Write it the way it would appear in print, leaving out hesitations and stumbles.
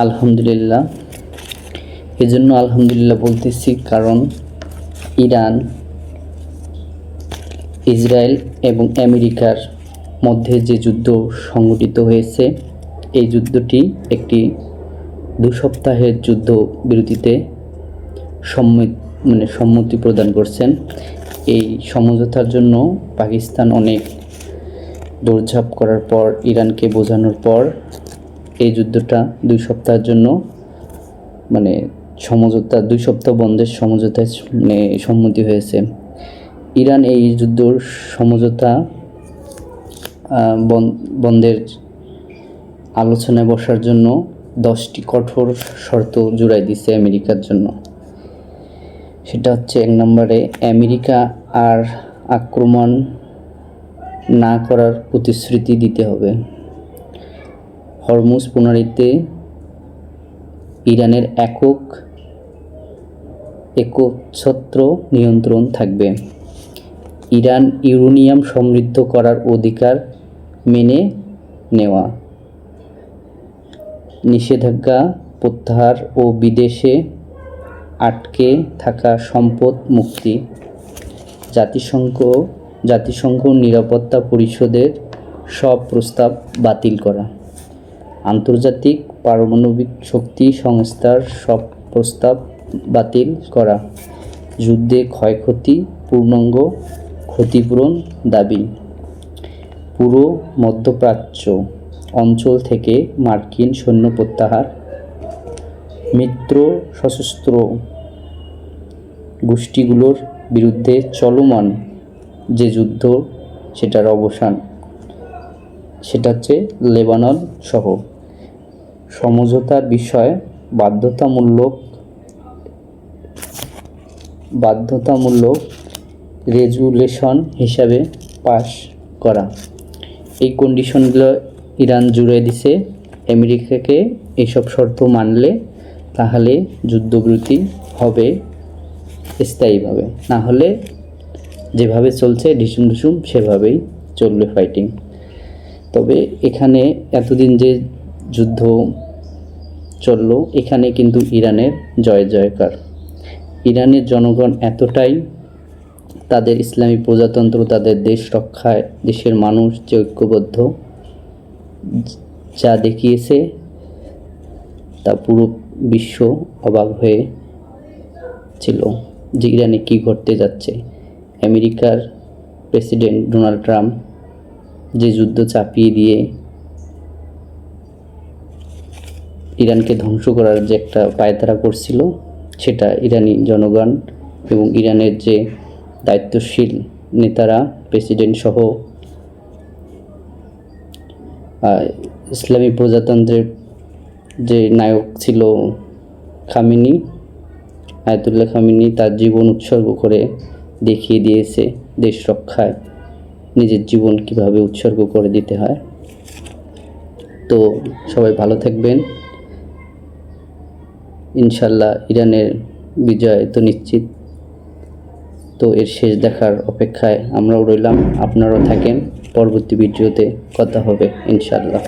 আলহামদুলিল্লাহ। এজন্য আলহামদুলিল্লাহ বলতেছি, কারণ ইরান, ইসরায়েল এবং আমেরিকার মধ্যে যে যুদ্ধ সংঘটিত হয়েছে, এই যুদ্ধটি একটি 2 সপ্তাহের যুদ্ধ বিরতিতে সম্মতি প্রদান করছেন। এই সমঝোতার জন্য পাকিস্তান অনেক দৌড়ঝাঁপ করার পর, ইরানকে বোঝানোর পর এই যুদ্ধটা 2 সপ্তাহের জন্য সমঝোতা 2 সপ্তাহ বন্ধের সমঝোতায় সম্মতি হয়েছে। ইরান এই যুদ্ধর সমঝোতা বন্ধের আলোচনায় বসার জন্য 10টি কঠোর শর্ত জুড়াই দিছে আমেরিকার জন্য। সেটা হচ্ছে, 1 নম্বরে আমেরিকা আর আক্রমণ না করার প্রতিশ্রুতি দিতে হবে। হরমুজ প্রণালীতে ইরানের একচ্ছত্র নিয়ন্ত্রণ থাকবে। ইরান ইউরেনিয়াম সমৃদ্ধ করার অধিকার মেনে নেওয়া। নিষেধাজ্ঞা প্রত্যাহার ও বিদেশে আটকে থাকা সম্পদ মুক্তি। জাতিসংঘ নিরাপত্তা পরিষদের সব প্রস্তাব বাতিল করা। আন্তর্জাতিক পারমাণবিক শক্তি সংস্থার সব প্রস্তাব বাতিল করা। যুদ্ধে ক্ষয়ক্ষতি পূর্ণাঙ্গ ক্ষতিপূরণ দাবি। পুরো মধ্যপ্রাচ্য অঞ্চল থেকে মার্কিন সৈন্য প্রত্যাহার। মিত্র সশস্ত্র গোষ্ঠীগুলোর বিরুদ্ধে চলমান যে যুদ্ধ, সেটার অবসান। সেটা হচ্ছে লেবানন সহ। সমঝোতার বিষয় বাধ্যতামূলক রেজুলেশন হিসাবে পাশ করা। এই কন্ডিশনগুলো ইরান জুড়ে দিছে আমেরিকাকে। এইসব শর্ত মানলে তাহলে যুদ্ধবিরতি হবে স্থায়ীভাবে, না হলে যেভাবে চলছে ঢিসুম সেভাবেই চলবে ফাইটিং। তবে এখানে এতদিন যে যুদ্ধ চললো, এখানে কিন্তু ইরানের জয়কার। ইরানের জনগণ এতটাই তাদের ইসলামী প্রজাতন্ত্র, তাদের দেশ রক্ষায় দেশের মানুষ যে ঐক্যবদ্ধ, যা দেখিয়েছে তা পুরো বিশ্ব অবাক হয়ে ছিল যে ইরানে কী ঘটতে যাচ্ছে। আমেরিকার প্রেসিডেন্ট ডোনাল্ড ট্রাম্প যে যুদ্ধ চাপিয়ে দিয়ে ইরানকে ধ্বংস করার যে একটা পায়তারা করছিল, সেটা ইরানি জনগণ এবং ইরানের যে দায়িত্বশীল নেতারা, প্রেসিডেন্ট সহ ইসলামী প্রজাতন্ত্রের যে নায়ক ছিল আয়াতুল্লাহ খামেনি, তার জীবন উৎসর্গ করে দেখিয়ে দিয়েছে দেশ রক্ষায় নিজের জীবন কিভাবে উৎসর্গ করে দিতে হয়। তো সবাই ভালো থাকবেন। ইনশাল্লাহ ইরানের বিজয় তো নিশ্চিত। তো এর শেষ দেখার অপেক্ষায় আমরাও রইলাম, আপনারাও থাকেন। পরবর্তী ভিডিওতে কথা হবে ইনশাল্লাহ।